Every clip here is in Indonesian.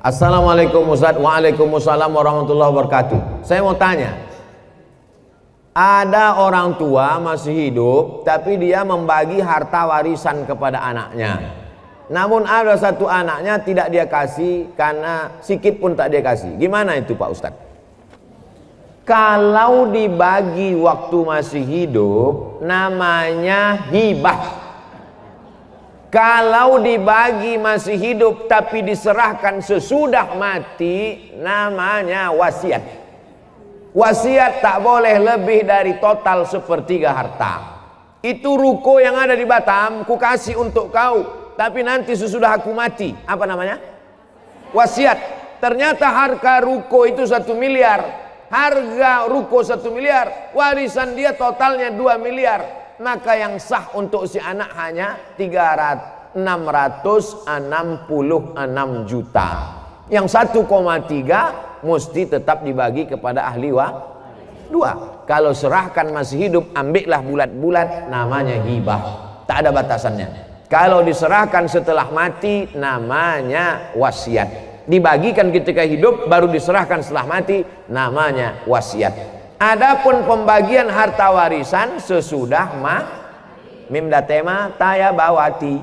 Assalamualaikum Ustaz. Waalaikumsalam warahmatullahi wabarakatuh. Saya mau tanya, ada orang tua masih hidup tapi dia membagi harta warisan kepada anaknya, namun ada satu anaknya tidak dia kasih karena sikit pun tak dia kasih. Gimana itu Pak Ustaz? Kalau dibagi waktu masih hidup namanya hibah. Kalau dibagi masih hidup tapi diserahkan sesudah mati namanya wasiat. Wasiat tak boleh lebih dari total sepertiga harta. Itu ruko yang ada di Batam, ku kasih untuk kau, tapi nanti sesudah aku mati, apa namanya? Wasiat. Ternyata harga ruko itu 1 miliar. Harga ruko 1 miliar, warisan dia totalnya 2 miliar. Maka yang sah untuk si anak hanya 666 juta. Yang 1,3 mesti tetap dibagi kepada ahli dua. Kalau serahkan masih hidup, ambillah bulat-bulat, namanya hibah, tak ada batasannya. Kalau diserahkan setelah mati namanya wasiat. Dibagikan ketika hidup baru diserahkan setelah mati namanya wasiat. Adapun pembagian harta warisan sesudah mim datema taya bawati.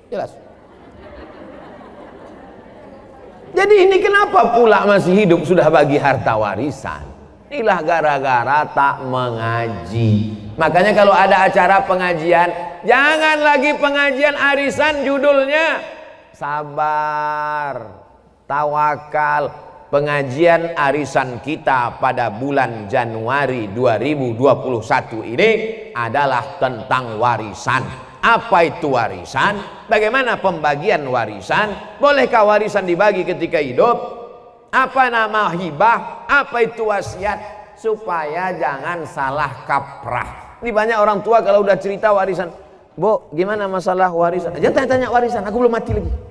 Jelas. Jadi ini kenapa pula masih hidup sudah bagi harta warisan? Inilah gara-gara tak mengaji. Makanya kalau ada acara pengajian, jangan lagi pengajian arisan, judulnya sabar, tawakal. Pengajian arisan kita pada bulan Januari 2021 ini adalah tentang warisan. Apa itu warisan? Bagaimana pembagian warisan? Bolehkah warisan dibagi ketika hidup? Apa nama hibah? Apa itu wasiat? Supaya jangan salah kaprah. Ini banyak orang tua kalau udah cerita warisan, Bu, gimana masalah warisan? Aja tanya-tanya warisan, aku belum mati lagi.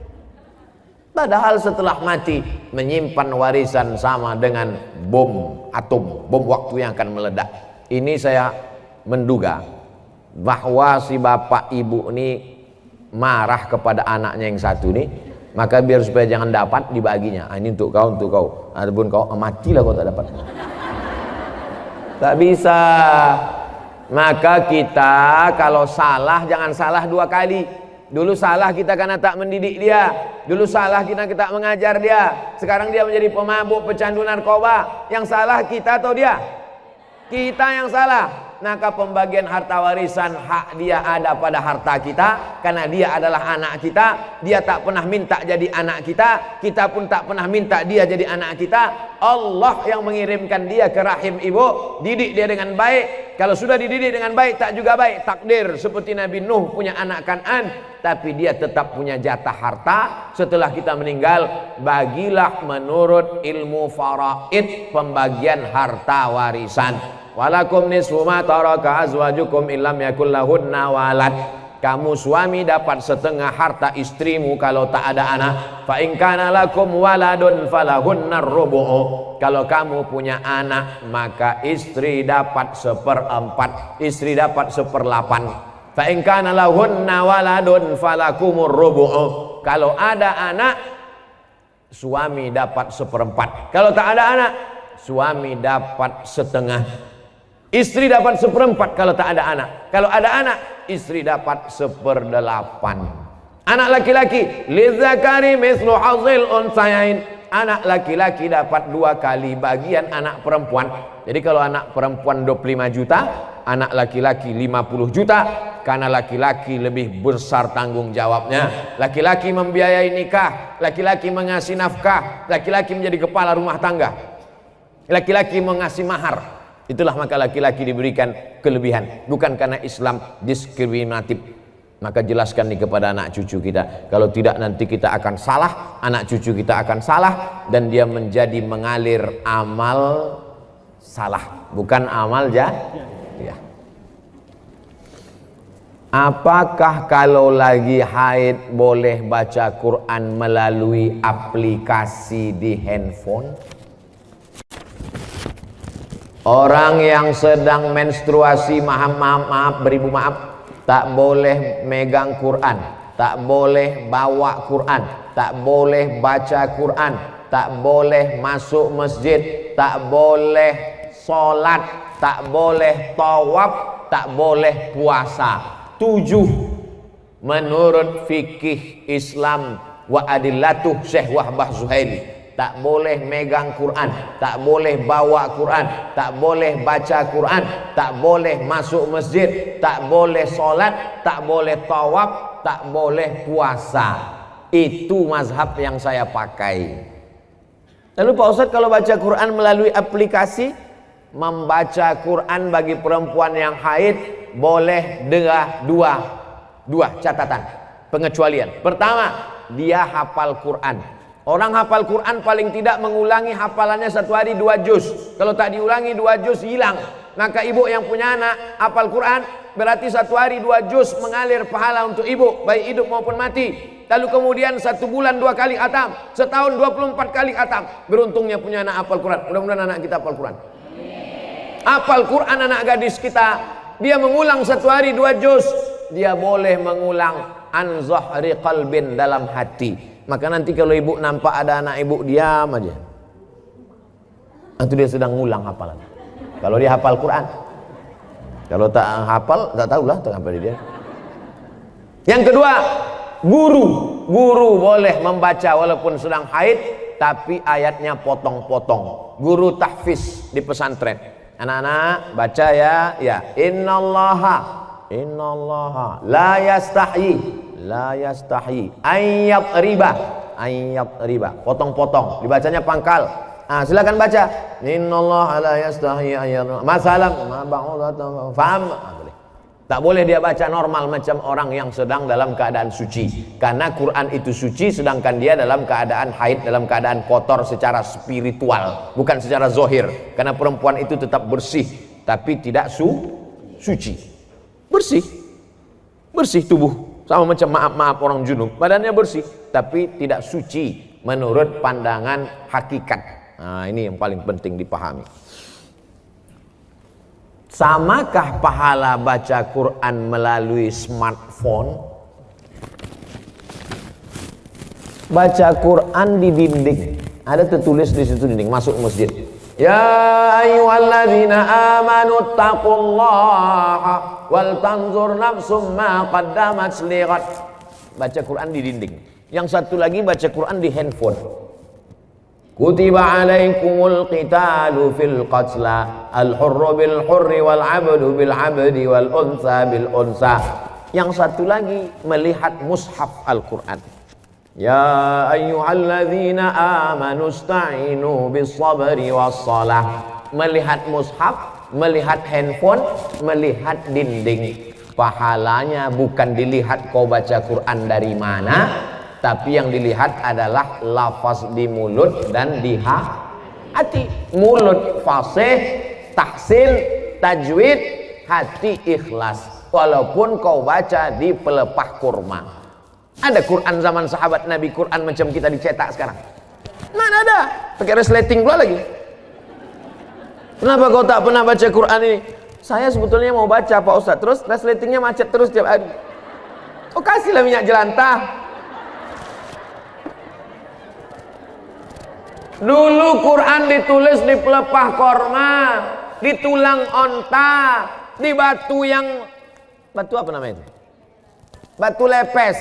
Padahal setelah mati menyimpan warisan sama dengan bom atom, bom waktu yang akan meledak. Ini saya menduga bahwa si bapak ibu ini marah kepada anaknya yang satu nih, maka biar supaya jangan dapat dibaginya. Ini untuk kau, untuk kau. Adapun kau matilah kau tak dapat. Tak bisa. Maka kita kalau salah jangan salah 2 kali. Dulu salah kita karena tak mendidik dia. Dulu salah kita tak mengajar dia. Sekarang dia menjadi pemabuk, pecandu narkoba. Yang salah kita atau dia? Kita yang salah. Maka pembagian harta warisan hak dia ada pada harta kita, karena dia adalah anak kita. Dia tak pernah minta jadi anak kita, kita pun tak pernah minta dia jadi anak kita. Allah yang mengirimkan dia ke rahim ibu. Didik dia dengan baik. Kalau sudah dididik dengan baik tak juga baik. Takdir seperti Nabi Nuh punya anak Kan'an, tapi dia tetap punya jatah harta setelah kita meninggal. Bagilah menurut ilmu faraid pembagian harta warisan. Walakum nisfu ma taraka azwajukum illam yakul lahunna walad. Kamu suami dapat setengah harta istrimu kalau tak ada anak. Fa in kana lakum waladun falahunnar rubu'u. Kalau kamu punya anak maka istri dapat 1/4, istri dapat 1/8. Fa in kana lahunna waladun falakumur rubu'u. Kalau ada anak suami dapat 1/4. Kalau tak ada anak suami dapat setengah. Istri dapat 1/4 kalau tak ada anak. Kalau ada anak, istri dapat 1/8. Anak laki-laki, lidzakari mislu hadzil unsayain. Anak laki-laki dapat 2 kali bagian anak perempuan. Jadi kalau anak perempuan 25 juta, anak laki-laki 50 juta. Karena laki-laki lebih besar tanggung jawabnya. Laki-laki membiayai nikah, laki-laki mengasih nafkah, laki-laki menjadi kepala rumah tangga, laki-laki mengasih mahar. Itulah maka laki-laki diberikan kelebihan, bukan karena Islam diskriminatif. Maka jelaskan nih kepada anak cucu kita, kalau tidak nanti kita akan salah, anak cucu kita akan salah, dan dia menjadi mengalir amal salah, bukan amal ya. Apakah kalau lagi haid boleh baca Quran melalui aplikasi di handphone? Orang yang sedang menstruasi, maaf beribu maaf, tak boleh megang Quran. tak boleh bawa Quran, tak boleh baca Quran, tak boleh masuk masjid, tak boleh sholat, tak boleh tawaf, tak boleh puasa. 7 menurut fikih Islam wa adillatuh Syekh Wahbah Zuhaili. Tak boleh megang Quran, tak boleh bawa Quran, tak boleh baca Quran, tak boleh masuk masjid, tak boleh sholat, tak boleh tawaf, tak boleh puasa. Itu mazhab yang saya pakai. Lalu Pak Ustadz, kalau baca Quran melalui aplikasi, membaca Quran bagi perempuan yang haid boleh dengan dua catatan pengecualian. Pertama, dia hafal Quran. Orang hafal Quran paling tidak mengulangi hafalannya 1 hari 2 juz. Kalau tak diulangi 2 juz hilang. Maka ibu yang punya anak hafal Quran, berarti 1 hari 2 juz mengalir pahala untuk ibu, baik hidup maupun mati. Lalu kemudian 1 bulan 2 kali khatam, setahun 24 kali khatam. Beruntungnya punya anak hafal Quran. Mudah-mudahan anak kita hafal Quran. Hafal Quran anak gadis kita, dia mengulang 1 hari 2 juz, dia boleh mengulang an zahri qalbin, dalam hati. Maka nanti kalau ibu nampak ada anak ibu, diam aja. Itu dia sedang ngulang hafalan. Kalau dia hafal Quran. Kalau tak hafal, tak tahulah tak apa dia. Yang kedua, guru boleh membaca walaupun sedang haid, tapi ayatnya potong-potong. Guru tahfiz di pesantren. Anak-anak baca ya. Innallaha la yastahyi ayyat riba, potong-potong, dibacanya pangkal. Silakan baca. Innallaha la yastahyi ayyat masalam faham. Boleh. Tak boleh dia baca normal macam orang yang sedang dalam keadaan suci, karena Quran itu suci sedangkan dia dalam keadaan haid, dalam keadaan kotor secara spiritual, bukan secara zohir. Karena perempuan itu tetap bersih tapi tidak suci. Bersih tubuh, sama macam maaf orang junub, badannya bersih tapi tidak suci menurut pandangan hakikat. Ini yang paling penting dipahami. Samakah pahala baca Quran melalui smartphone? Baca Quran di dinding, ada tertulis di situ dinding, masuk masjid. Ya ayyuhalladzina amanu taqullaha wal tanzur nafsum ma qaddamat lighad. Baca Quran di dinding. Yang satu lagi baca Quran di handphone. Kutiba alaikumul qitalu fil qatla al-hurru bil hurri wal 'abdu bil 'abdi wal unsa bil unsa. Yang satu lagi melihat mushaf Al-Quran. Ya ayyuhalladzina amanu ista'inu bis sabri was salah. Melihat mushaf, melihat handphone, melihat dinding. Pahalanya bukan dilihat kau baca Quran dari mana, tapi yang dilihat adalah lafaz di mulut dan di hati. Mulut fasih, tahsin, tajwid, hati ikhlas. Walaupun kau baca di pelepah kurma. Ada Quran zaman sahabat Nabi, Quran macam kita dicetak sekarang? Mana ada? Pakai resleting pula lagi. Kenapa kau tak pernah baca Quran ini? Saya sebetulnya mau baca Pak Ustadz, terus resletingnya macet terus tiap hari. Oh, kasihlah minyak jelantah. Dulu Quran ditulis di pelepah korma, di tulang onta, di batu yang, batu apa namanya itu? Batu lepes,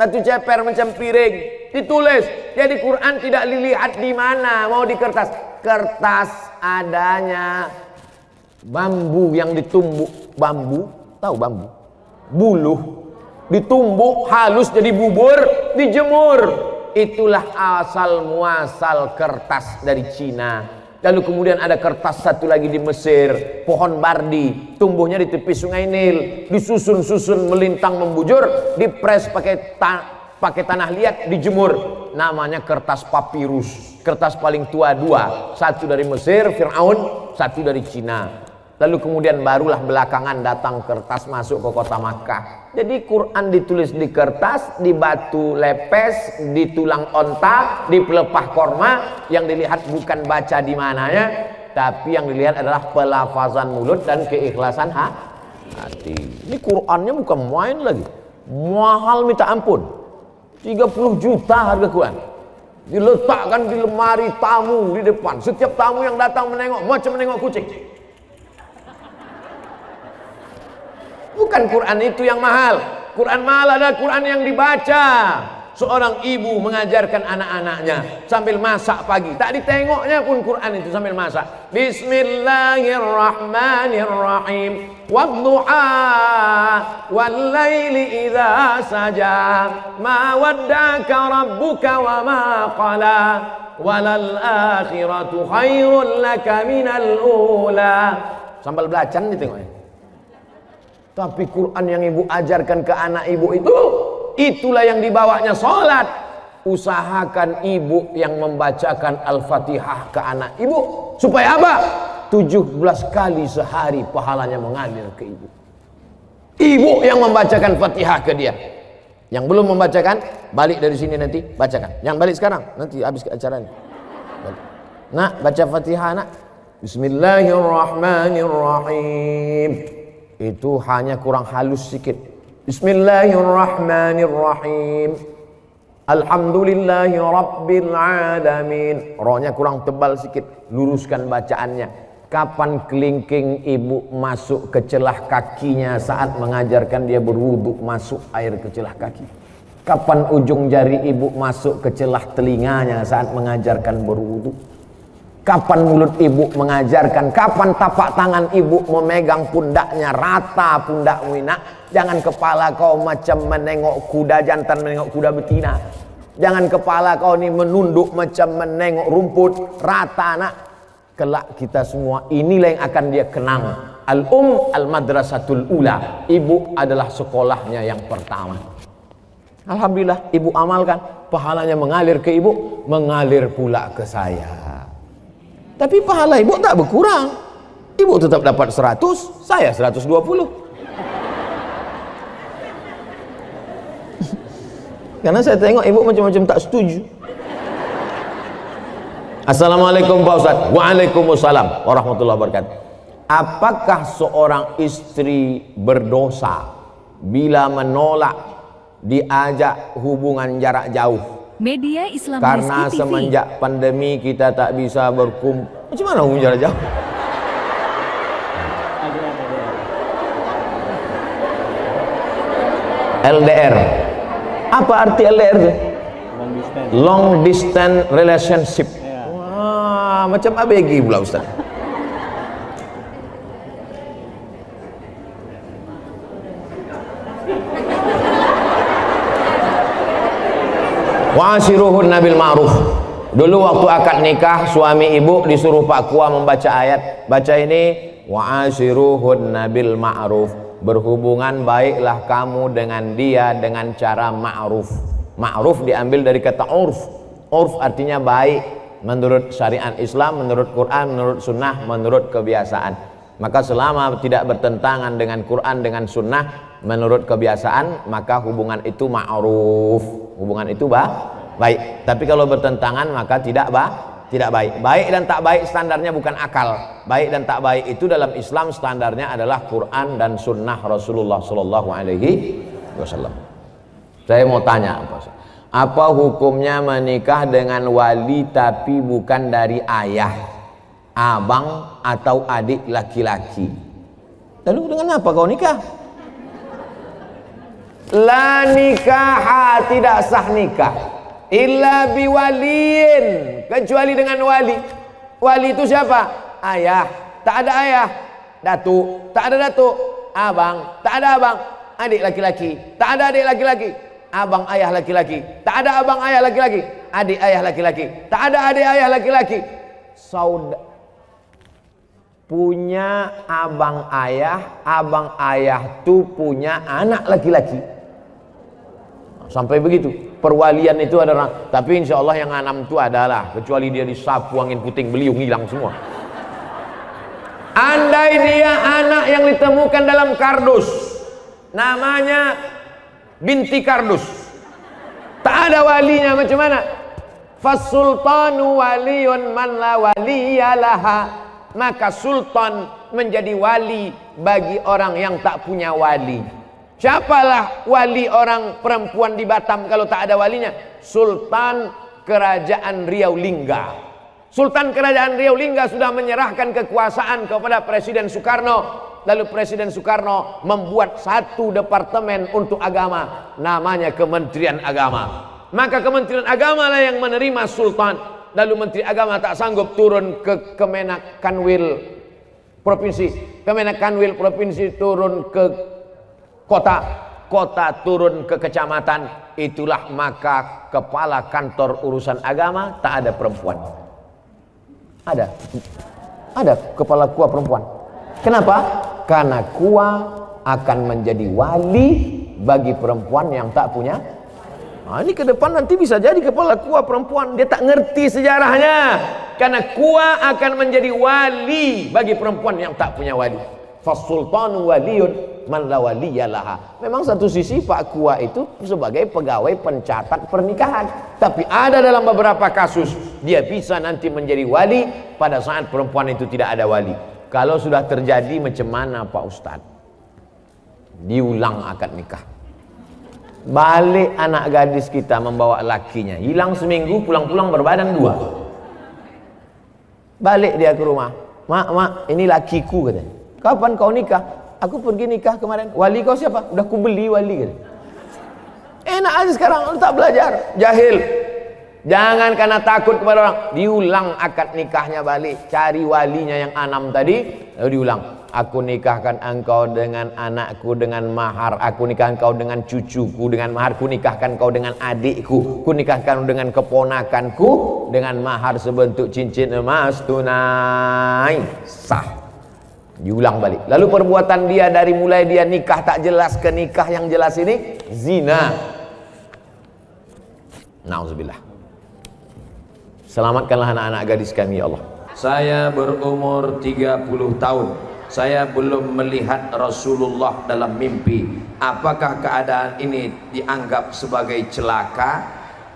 batu ceper macam piring, ditulis. Jadi Quran tidak dilihat di mana, mau di kertas. Kertas adanya bambu yang ditumbuk, bambu, tahu bambu? Buluh, ditumbuk halus jadi bubur, dijemur. Itulah asal muasal kertas dari Cina. Lalu kemudian ada kertas satu lagi di Mesir, pohon bardi, tumbuhnya di tepi sungai Nil, disusun-susun melintang membujur, dipres pakai tanah liat, dijemur. Namanya kertas papirus. Kertas paling tua dua, satu dari Mesir, Fir'aun, satu dari Cina. Lalu kemudian barulah belakangan datang kertas masuk ke kota Makkah. Jadi Quran ditulis di kertas, di batu lepes, di tulang onta, di pelepah korma. Yang dilihat bukan baca di mananya, tapi yang dilihat adalah pelafazan mulut dan keikhlasan hati. Ini Qurannya bukan main lagi. mahal minta ampun, 30 juta harga Quran, diletakkan di lemari tamu di depan. Setiap tamu yang datang menengok macam menengok kucing. Bukan Quran itu yang mahal. Quran mahal adalah Quran yang dibaca. Seorang ibu mengajarkan anak-anaknya sambil masak pagi. Tak ditengoknya pun Quran itu sambil masak. Bismillahirrahmanirrahim. Wadduha wallaili idza saja. Ma wadda'aka rabbuka wa ma qala. Walal akhiratu khairul laka minal ula. Sambal belacan ditengoknya. Tapi Quran yang ibu ajarkan ke anak ibu itu, itulah yang dibawanya sholat. Usahakan ibu yang membacakan Al-Fatihah ke anak ibu. Supaya apa? 17 kali sehari pahalanya mengalir ke ibu. Ibu yang membacakan Fatihah ke dia. Yang belum membacakan, balik dari sini nanti, bacakan. Yang balik sekarang, nanti habis acaranya. Nak, baca Fatihah nak. Bismillahirrahmanirrahim. Itu hanya kurang halus sedikit. Bismillahirrahmanirrahim. Alhamdulillahi rabbil alamin. Rohnya kurang tebal sedikit. Luruskan bacaannya. Kapan kelingking ibu masuk ke celah kakinya saat mengajarkan dia berwudu, masuk air ke celah kaki? Kapan ujung jari ibu masuk ke celah telinganya saat mengajarkan berwudu? Kapan mulut ibu mengajarkan? Kapan tapak tangan ibu memegang pundaknya? Rata pundakmu nak. Jangan kepala kau macam menengok kuda jantan, menengok kuda betina. Jangan kepala kau ni menunduk macam menengok rumput. Rata nak. Kelak kita semua inilah yang akan dia kenang. Al-madrasatul ula. Ibu adalah sekolahnya yang pertama. Alhamdulillah ibu amalkan. Pahalanya mengalir ke ibu, mengalir pula ke saya. Tapi pahala ibu tak berkurang. Ibu tetap dapat 100, saya 120. Karena saya tengok ibu macam-macam tak setuju. Assalamualaikum Pak Ustaz. Waalaikumsalam warahmatullahi wabarakatuh. Apakah seorang istri berdosa bila menolak diajak hubungan jarak jauh? Media Islam Karena Rizky TV. semenjak pandemi kita tak bisa berkumpul. Macam mana hubungan jarak jauh? LDR. Apa arti LDR itu? Long distance relationship. Wah, macam ABG pula Ustaz. Wa'ashiruhun nabil ma'ruf. Dulu waktu akad nikah, suami ibu disuruh Pak Kua membaca ayat. Baca ini, wa'ashiruhun nabil ma'ruf. Berhubungan baiklah kamu dengan dia dengan cara ma'ruf. Ma'ruf diambil dari kata urf. Urf artinya baik menurut syariat Islam, menurut Quran, menurut sunnah, menurut kebiasaan. Maka selama tidak bertentangan dengan Quran, dengan sunnah, menurut kebiasaan, maka hubungan itu ma'ruf. Hubungan itu baik. Tapi kalau bertentangan maka tidak baik. Baik dan tak baik standarnya bukan akal. Baik dan tak baik itu dalam Islam standarnya adalah Quran dan sunnah Rasulullah Sallallahu Alaihi Wasallam. Saya mau tanya apa hukumnya menikah dengan wali tapi bukan dari ayah, abang atau adik laki-laki? Lalu dengan apa kau nikah? La nikaha, tidak sah nikah illa biwaliin, kecuali dengan wali. Wali itu siapa? Ayah, tak ada ayah. Datuk, tak ada datuk. Abang, tak ada abang. Adik laki-laki, tak ada adik laki-laki. Abang ayah laki-laki, tak ada abang ayah laki-laki. Adik ayah laki-laki, tak ada adik ayah laki-laki. Punya abang ayah tu punya anak laki-laki. Sampai begitu. Perwalian itu ada orang. Tapi insya Allah yang 6 itu adalah, kecuali dia disapu angin puting beliung hilang semua. Andai dia anak yang ditemukan dalam kardus, namanya binti kardus, tak ada walinya, macam mana? Fasultanu waliyun man la waliyalaha. Maka sultan menjadi wali bagi orang yang tak punya wali. Siapalah wali orang perempuan di Batam kalau tak ada walinya? Sultan Kerajaan Riau Lingga. Sultan Kerajaan Riau Lingga sudah menyerahkan kekuasaan kepada Presiden Soekarno. Lalu Presiden Soekarno membuat satu departemen untuk agama, namanya Kementerian Agama. Maka Kementerian Agama lah yang menerima Sultan. Lalu Menteri Agama tak sanggup turun ke Kemenak Kanwil Provinsi. Kemenak Kanwil Provinsi turun ke kota, kota turun ke kecamatan. Itulah maka kepala kantor urusan agama tak ada perempuan. Ada kepala KUA perempuan. Kenapa? Karena KUA akan menjadi wali bagi perempuan yang tak punya. Nah, ini ke depan nanti bisa jadi kepala KUA perempuan. Dia tak ngerti sejarahnya. Karena KUA akan menjadi wali bagi perempuan yang tak punya wali. Fasultanu waliyun man la waliyalaha. Memang satu sisi Pak KUA itu sebagai pegawai pencatat pernikahan, tapi ada dalam beberapa kasus dia bisa nanti menjadi wali pada saat perempuan itu tidak ada wali. Kalau sudah terjadi macam mana Pak Ustadz? Diulang akad nikah. Balik anak gadis kita membawa lakinya, hilang seminggu, pulang-pulang berbadan 2. Balik dia ke rumah, mak, ini lakiku katanya. Kapan kau nikah? Aku pergi nikah kemarin. Wali kau siapa? Udah ku beli wali katanya. Enak aja sekarang, lu tak belajar, jahil. Jangan karena takut kepada orang, diulang akad nikahnya balik, cari walinya yang 6 tadi, lalu diulang. Aku nikahkan engkau dengan anakku dengan mahar, aku nikahkan kau dengan cucuku dengan mahar, ku nikahkan kau dengan adikku, ku nikahkan dengan keponakanku dengan mahar sebentuk cincin emas tunai. Sah. Diulang balik. Lalu perbuatan dia dari mulai dia nikah tak jelas ke nikah yang jelas ini zina. Nauzubillah. Selamatkanlah anak-anak gadis kami ya Allah. Saya berumur 30 tahun. Saya belum melihat Rasulullah dalam mimpi. Apakah keadaan ini dianggap sebagai celaka?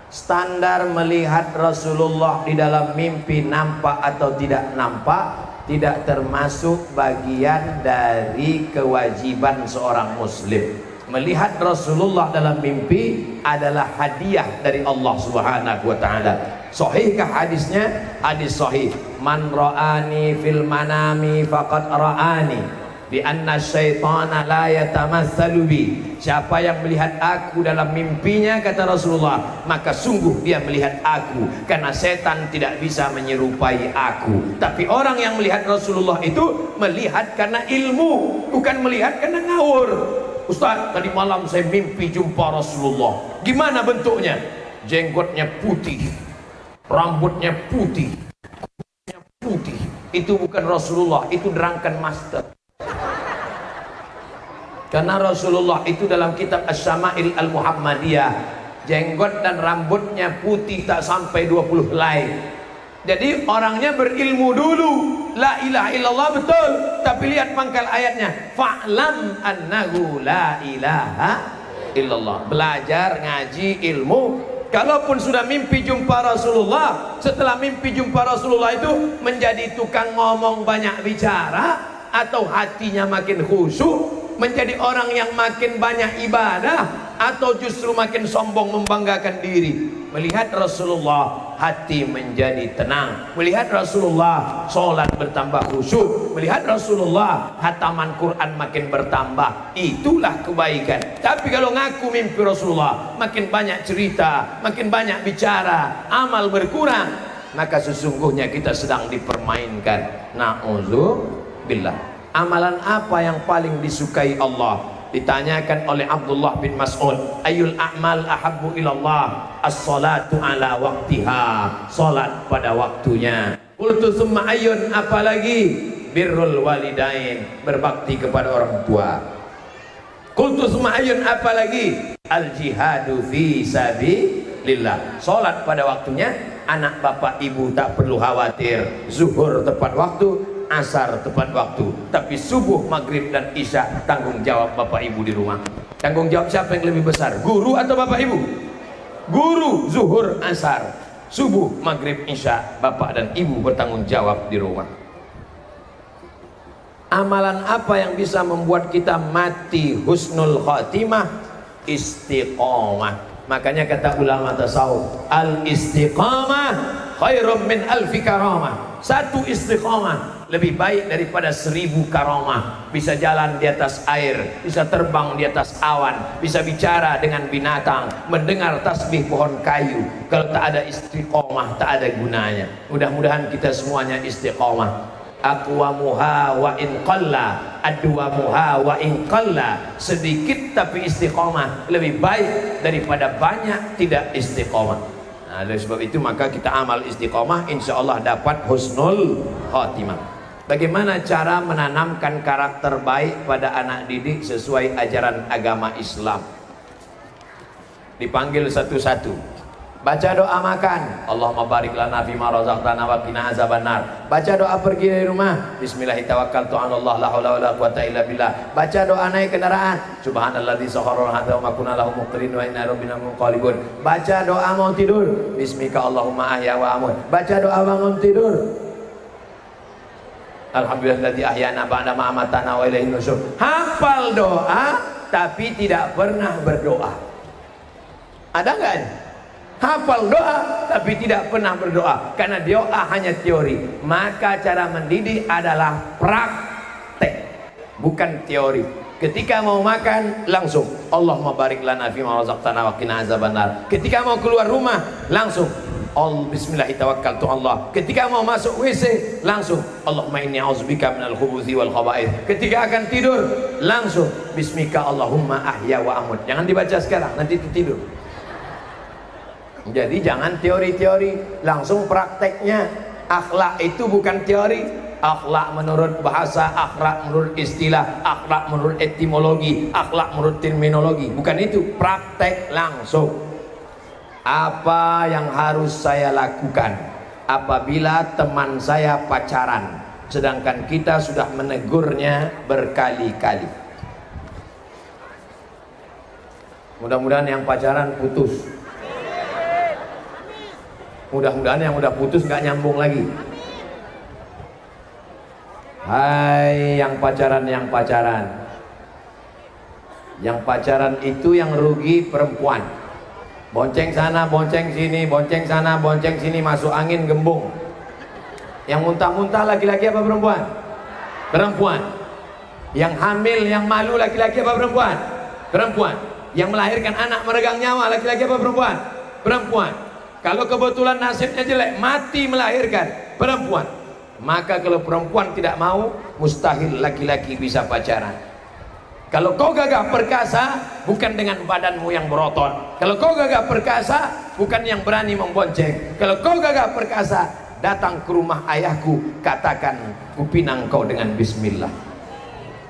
Standar melihat Rasulullah di dalam mimpi nampak atau tidak nampak tidak termasuk bagian dari kewajiban seorang muslim. Melihat Rasulullah dalam mimpi adalah hadiah dari Allah Subhanahu wa taala. Sahihkah hadisnya? Hadis sahih. Man ra'ani fil manami faqad ra'ani bi anna syaitana la yatamassalu bi. Siapa yang melihat aku dalam mimpinya, kata Rasulullah, maka sungguh dia melihat aku, karena setan tidak bisa menyerupai aku. Tapi orang yang melihat Rasulullah itu melihat karena ilmu, bukan melihat karena ngawur. Ustaz, tadi malam saya mimpi jumpa Rasulullah. Gimana bentuknya? Jenggotnya putih, rambutnya putih, kulitnya putih. Itu bukan Rasulullah, itu drunken master. Karena Rasulullah itu dalam kitab As-Syama'il Al-Muhammadiyah, jenggot dan rambutnya putih tak sampai 20 helai. Jadi orangnya berilmu dulu, la ilaha illallah betul, tapi lihat pangkal ayatnya, fa'lam annahu la ilaha illallah. Belajar ngaji ilmu. Kalaupun sudah mimpi jumpa Rasulullah, setelah mimpi jumpa Rasulullah itu menjadi tukang ngomong banyak bicara, atau hatinya makin khusyuk, menjadi orang yang makin banyak ibadah, atau justru makin sombong membanggakan diri. Melihat Rasulullah hati menjadi tenang, melihat Rasulullah sholat bertambah khusyuk, melihat Rasulullah hataman Quran makin bertambah, itulah kebaikan. Tapi kalau ngaku mimpi Rasulullah, makin banyak cerita, makin banyak bicara, amal berkurang, maka sesungguhnya kita sedang dipermainkan. Na'udzubillah. Amalan apa yang paling disukai Allah? Ditanyakan oleh Abdullah bin Mas'ud, ayul a'mal ahabbu ilallah? As-salatu ala waqtiha, salat pada waktunya. Qultu summa ayyun, apalagi? Birrul walidain, berbakti kepada orang tua. Qultu summa ayyun, apalagi? Al jihadu fi sabilillah, salat pada waktunya. Anak bapak ibu tak perlu khawatir, zuhur tepat waktu, asar tepat waktu, tapi subuh, maghrib dan isya tanggung jawab bapak ibu di rumah. Tanggung jawab siapa yang lebih besar, guru atau bapak ibu? Guru, zuhur, asar, subuh, maghrib, isya, bapak dan ibu bertanggung jawab di rumah. Amalan apa yang bisa membuat kita mati husnul khatimah? Istiqomah. Makanya kata ulama tasawuf, al istiqamah khairum min alfi karamah. Satu istiqamah lebih baik daripada 1000 karamah. Bisa jalan di atas air, bisa terbang di atas awan, bisa bicara dengan binatang, mendengar tasbih pohon kayu. Kalau tak ada istiqamah, tak ada gunanya. Mudah-mudahan kita semuanya istiqamah. Aqwamuha wa in qalla, adwamuha wa in qalla. Sedikit tapi istiqomah lebih baik daripada banyak tidak istiqomah. Nah, oleh sebab itu maka kita amal istiqomah, insyaallah dapat husnul khatimah. Bagaimana cara menanamkan karakter baik pada anak didik sesuai ajaran agama Islam? Dipanggil satu-satu. Baca doa makan, Allahumma barik lana fima razaqtana wa qina azabannar. Baca doa pergi dari rumah, bismillahirrahmanirrahim, tawakkaltu 'ala Allah, la haula wala quwwata illa billah. Baca doa naik kendaraan, subhanalladzi sakhkhara lana ma kunna lahu muqrin wa inna rabbina munqalibun. Baca doa mau tidur, bismika Allahumma ahya wa amut. Baca doa bangun tidur, alhamdulillahilladzi ahyana ba'da ma amatana wa ilaihin nusyur. Hafal doa tapi tidak pernah berdoa. Ada enggak? Hafal doa tapi tidak pernah berdoa, karena doa hanya teori. Maka cara mendidik adalah praktek, bukan teori. Ketika mau makan langsung Allahumma barik lana fima razaqtana wa qina azabannar. Ketika mau keluar rumah langsung bismillahirrahmanirrahim, Allah. Ketika mau masuk WC langsung Allahumma inni a'udzubika minal khubuthi wal khaba'ith. Ketika akan tidur langsung bismika Allahumma ahya wa amut. Jangan dibaca sekarang, nanti tidur. Jadi jangan teori-teori, langsung prakteknya. Akhlak itu bukan teori. Akhlak menurut bahasa, akhlak menurut istilah, akhlak menurut etimologi, akhlak menurut terminologi. Bukan itu, praktek langsung. Apa yang harus saya lakukan apabila teman saya pacaran, sedangkan kita sudah menegurnya berkali-kali? Mudah-mudahan yang pacaran putus. Mudah-mudahan yang udah putus gak nyambung lagi. Hai yang pacaran, yang pacaran. Yang pacaran itu yang rugi perempuan. Bonceng sana, bonceng sini, bonceng sana, bonceng sini, masuk angin gembung. Yang muntah-muntah laki-laki apa perempuan? Perempuan. Yang hamil, yang malu laki-laki apa perempuan? Perempuan. Yang melahirkan anak meregang nyawa laki-laki apa perempuan? Perempuan. Kalau kebetulan nasibnya jelek, mati melahirkan, perempuan. Maka kalau perempuan tidak mau, mustahil laki-laki bisa pacaran. Kalau kau gagah perkasa, bukan dengan badanmu yang berotot. Kalau kau gagah perkasa, bukan yang berani membonceng. Kalau kau gagah perkasa, datang ke rumah ayahku, katakan kupinang kau dengan bismillah.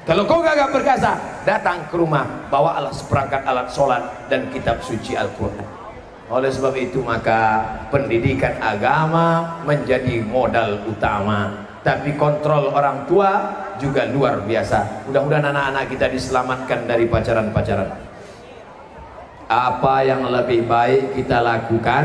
Kalau kau gagah perkasa, datang ke rumah, bawa seperangkat alat sholat dan kitab suci Al-Quran. Oleh sebab itu maka pendidikan agama menjadi modal utama. Tapi kontrol orang tua juga luar biasa. Mudah-mudahan anak-anak kita diselamatkan dari pacaran-pacaran. Apa yang lebih baik kita lakukan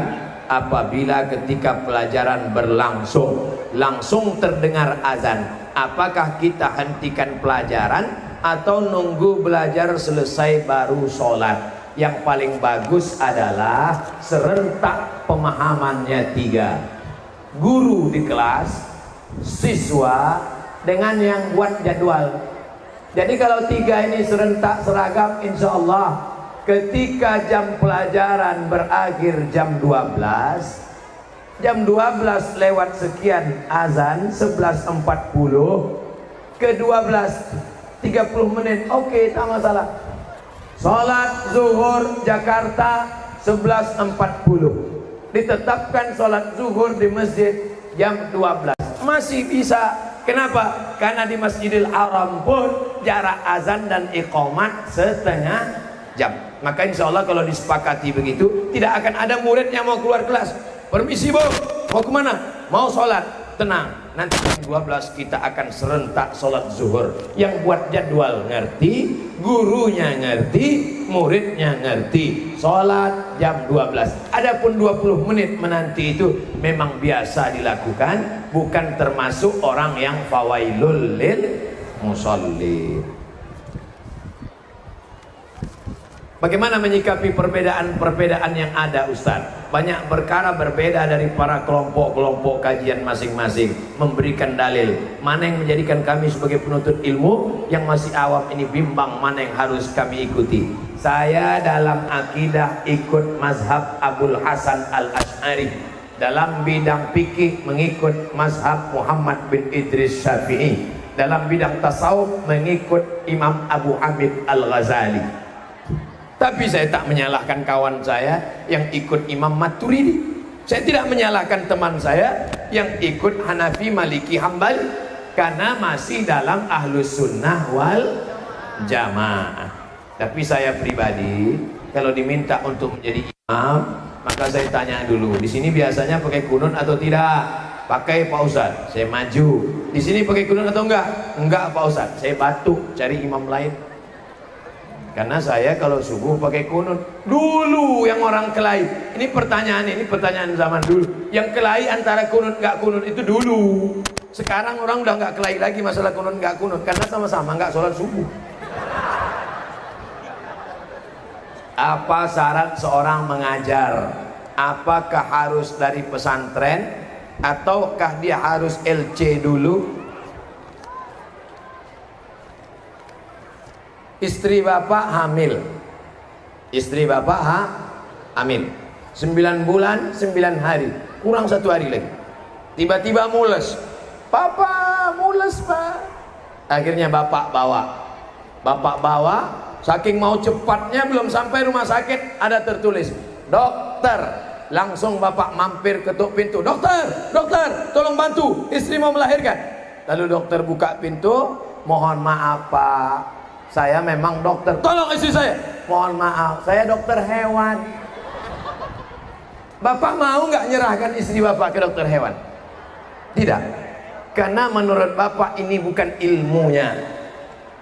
apabila ketika pelajaran berlangsung, langsung terdengar azan? Apakah kita hentikan pelajaran atau nunggu belajar selesai baru sholat? Yang paling bagus adalah serentak pemahamannya 3. Guru di kelas, siswa, dengan yang buat jadwal. Jadi kalau 3 ini serentak seragam, insya Allah ketika jam pelajaran berakhir jam 12, jam 12 lewat sekian azan 11.40 ke 12.30 menit, oke, tak masalah. Sholat zuhur Jakarta 11.40, ditetapkan sholat zuhur di masjid jam 12, masih bisa. Kenapa? Karena di Masjidil Haram pun jarak azan dan iqamat setengah jam. Maka insya Allah kalau disepakati begitu, tidak akan ada murid yang mau keluar kelas. Permisi bu, mau kemana? Mau sholat. Tenang, nanti jam 12 kita akan serentak sholat zuhur. Yang buat jadwal ngerti, gurunya ngerti, muridnya ngerti. Sholat jam 12. Adapun 20 menit menanti itu memang biasa dilakukan, bukan termasuk orang yang fawailul lil musalli. Bagaimana menyikapi perbedaan-perbedaan yang ada, Ustaz? Banyak perkara berbeda dari para kelompok-kelompok kajian masing-masing, memberikan dalil. Mana yang menjadikan kami sebagai penuntut ilmu yang masih awam ini bimbang mana yang harus kami ikuti? Saya dalam akidah ikut mazhab Abul Hasan Al-Asy'ari. Dalam bidang fikih mengikut mazhab Muhammad bin Idris Syafi'i. Dalam bidang tasawuf mengikut Imam Abu Hamid Al-Ghazali. Tapi saya tak menyalahkan kawan saya yang ikut Imam Maturidi. Saya tidak menyalahkan teman saya yang ikut Hanafi, Maliki, Hambali, karena masih dalam Ahlus Sunnah wal Jamaah. Tapi saya pribadi kalau diminta untuk menjadi imam, maka saya tanya dulu, di sini biasanya pakai kunut atau tidak? Pakai, Pak Ustadz. Saya maju. Di sini pakai kunut atau enggak? Enggak, Pak Ustadz. Saya batuk cari imam lain. Karena saya kalau subuh pakai kunut. Dulu yang orang kelahi, ini pertanyaan zaman dulu. Yang kelahi antara kunut nggak kunut itu dulu. Sekarang orang udah nggak kelahi lagi masalah kunut nggak kunut, karena sama-sama nggak sholat subuh. Apa syarat seorang mengajar? Apakah harus dari pesantren ataukah dia harus LC dulu? Istri bapak hamil. Istri bapak hamil 9 bulan 9 hari, kurang 1 hari lagi. Tiba-tiba mules. Papa mules, Pak. Akhirnya bapak bawa. Saking mau cepatnya belum sampai rumah sakit ada tertulis dokter. Langsung bapak mampir ketuk pintu. Dokter, tolong bantu, istri mau melahirkan. Lalu dokter buka pintu. Mohon maaf, Pak, saya memang dokter. Tolong istri saya. Mohon maaf, saya dokter hewan. Bapak mau nggak nyerahkan istri bapak ke dokter hewan? Tidak. Karena menurut bapak ini bukan ilmunya.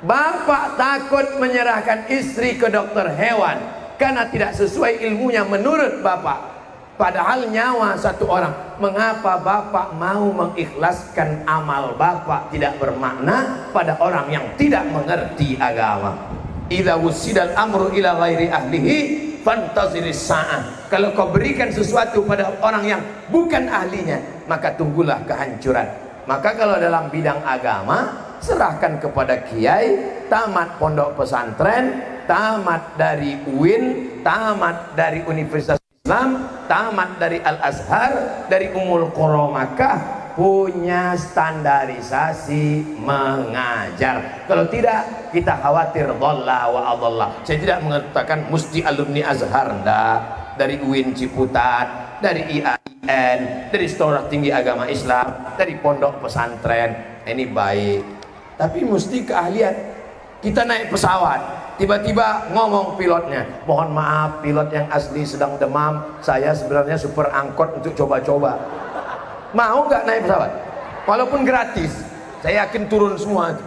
Bapak takut menyerahkan istri ke dokter hewan karena tidak sesuai ilmunya menurut bapak. Padahal nyawa satu orang. Mengapa bapak mau mengikhlaskan amal bapak tidak bermakna pada orang yang tidak mengerti agama? Idza wusidal amru ila ghairi ahlihi fantaziris sa'ah. Kalau kau berikan sesuatu pada orang yang bukan ahlinya, maka tunggulah kehancuran. Maka kalau dalam bidang agama, serahkan kepada kiai, tamat pondok pesantren, tamat dari UIN, tamat dari Universitas Islam, tamat dari Al-Azhar, dari Ummul Qura Makkah, punya standarisasi mengajar. Kalau tidak, kita khawatir dhalla wa adalla. Saya tidak mengatakan mesti alumni Azhar, enggak. Dari UIN Ciputat, dari IAIN, dari Sekolah Tinggi Agama Islam, dari pondok pesantren, ini baik. Tapi mesti keahlian. Kita naik pesawat, tiba-tiba ngomong pilotnya, mohon maaf pilot yang asli sedang demam, saya sebenarnya super angkot untuk coba-coba. Mau nggak naik pesawat? Walaupun gratis, saya yakin turun semua.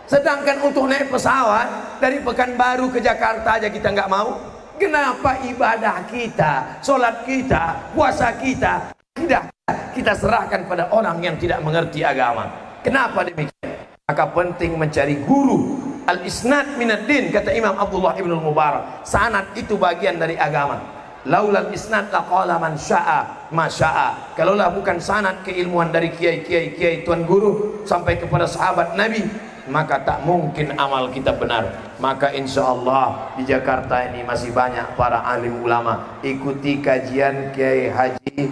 Sedangkan untuk naik pesawat dari Pekanbaru ke Jakarta aja kita nggak mau. Kenapa ibadah kita, sholat kita, puasa kita tidak kita serahkan pada orang yang tidak mengerti agama? Kenapa demikian? Maka penting mencari guru. Al-isnad minad din, kata Imam Abdullah ibn Mubarak. Sanad itu bagian dari agama. Laulal isnad laqala man syaa ma syaa. Kalaulah bukan sanad keilmuan dari kiai tuan guru sampai kepada sahabat Nabi, maka tak mungkin amal kita benar. Maka insya Allah di Jakarta ini masih banyak para alim ulama. Ikuti kajian Kiai Haji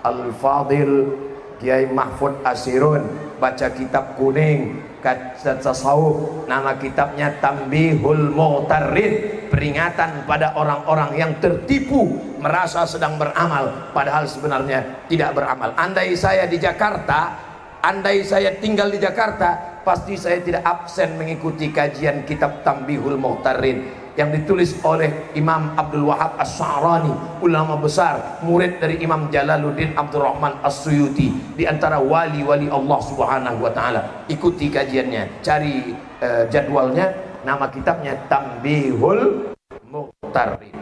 Al-Fadil, Kiai Mahfud Asirun, baca kitab kuning kajian tasawuf, nama kitabnya Tambihul Mughtarrin, peringatan pada orang-orang yang tertipu merasa sedang beramal padahal sebenarnya tidak beramal. Andai saya di Jakarta, andai saya tinggal di Jakarta, pasti saya tidak absen mengikuti kajian kitab Tambihul Mughtarrin yang ditulis oleh Imam Abdul Wahab As-Sa'rani, ulama besar, murid dari Imam Jalaluddin Abdurrahman As-Suyuti, di antara wali-wali Allah Subhanahu wa taala. Ikuti kajiannya, cari jadwalnya, nama kitabnya Tambihul Mughtarrin.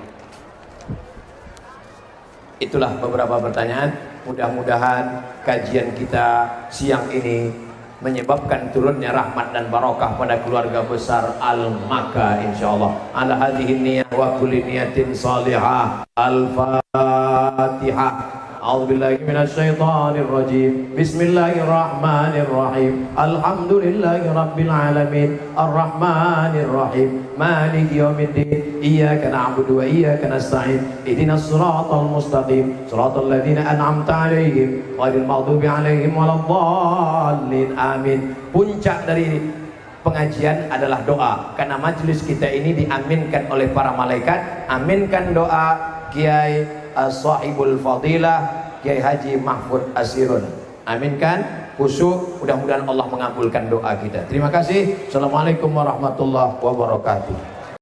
Itulah beberapa pertanyaan. Mudah-mudahan kajian kita siang ini menyebabkan turunnya rahmat dan barakah pada keluarga besar Al-Maka insyaallah. Ala hadhihi niyyah wa kulli niyatin salihah. Al-Fatihah. A'udzubillahi minasyaitonir rajim. Bismillahirrahmanirrahim. Alhamdulillahirabbil alamin. Arrahmanir rahim. Maliki yaumiddin. Iyyaka na'budu wa iyyaka nasta'in. Ihdinas siratal mustaqim. Siratal ladzina an'amta 'alaihim ghairil maghdubi 'alaihim waladdallin. Amin. Puncak dari pengajian adalah doa, karena majelis kita ini diaminkan oleh para malaikat. Aminkan doa Kiai Sahibul Fadilah Kiai Haji Mahfud Asirun. Aminkan, khusyuk, mudah-mudahan Allah mengabulkan doa kita. Terima kasih. Assalamualaikum warahmatullahi wabarakatuh.